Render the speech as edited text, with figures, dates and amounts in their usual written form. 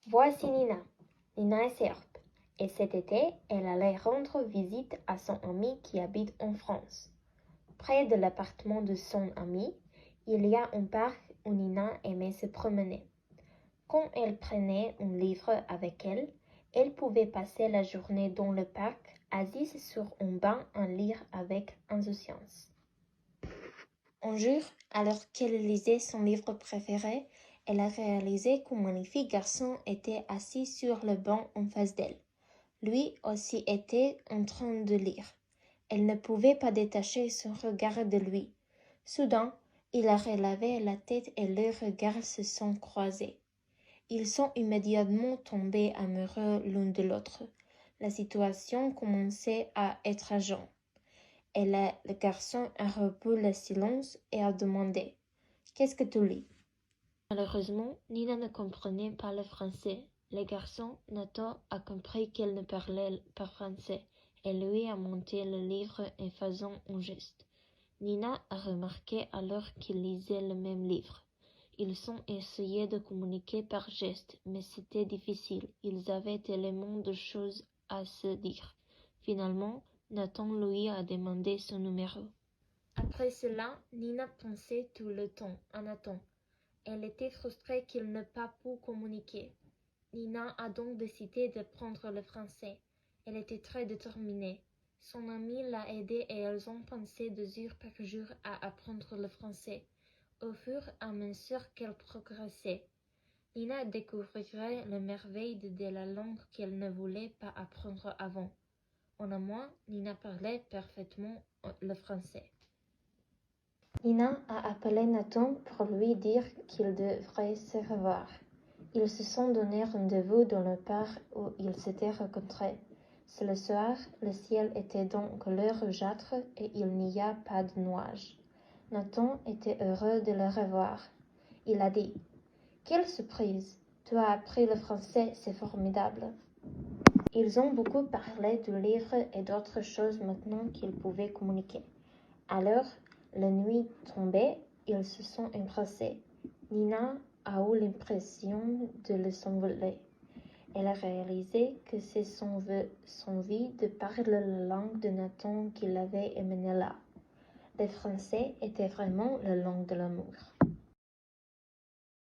Voici Nina. Nina est serbe. Et cet été, elle allait rendre visite à son ami qui habite en France. Près de l'appartement de son ami, il y a un parc où Nina aimait se promener. Quand elle prenait un livre avec elle, elle pouvait passer la journée dans le parc, assise sur un banc à lire avec insouciance. Un jour, alors qu'elle lisait son livre préféré, elle a réalisé qu'un magnifique garçon était assis sur le banc en face d'elle. Lui aussi était en train de lire. Elle ne pouvait pas détacher son regard de lui. Soudain, il a relevé la tête et leurs regards se sont croisés. Ils sont immédiatement tombés amoureux l'un de l'autre. La situation commençait à être agente. Et le garçon a rompu le silence et a demandé « Qu'est-ce que tu lis ?» Malheureusement, Nina ne comprenait pas le français. Le garçon, Nathan, a compris qu'elle ne parlait pas français et lui a monté le livre en faisant un geste. Nina a remarqué alors qu'ils lisaient le même livre. Ils ont essayé de communiquer par gestes, mais c'était difficile. Ils avaient tellement de choses à se dire. Finalement, Nathan lui a demandé son numéro. Après cela, Nina pensait tout le temps à Nathan. Elle était frustrée qu'il n'ait pas pu communiquer. Nina a donc décidé d'apprendre le français. Elle était très déterminée. Son amie l'a aidée et elles ont pensé 2 heures par jour à apprendre le français. Au fur et à mesure qu'elle progressait, Nina découvrirait les merveilles de la langue qu'elle ne voulait pas apprendre avant. En un mois, Nina parlait parfaitement le français. Nina a appelé Nathan pour lui dire qu'ils devraient se revoir. Ils se sont donné rendez-vous dans le parc où ils s'étaient rencontrés. C'est le soir, le ciel était d'une couleur rougeâtre et il n'y a pas de nuages. Nathan était heureux de le revoir. Il a dit « Quelle surprise! Tu as appris le français, c'est formidable !» Ils ont beaucoup parlé du livre et d'autres choses maintenant qu'ils pouvaient communiquer. Alors, la nuit tombée, ils se sont embrassés. Nina a eu l'impression de le s'envoler. Elle a réalisé que c'est son envie de parler la langue de Nathan qui l'avait emmené là. Le français était vraiment la langue de l'amour.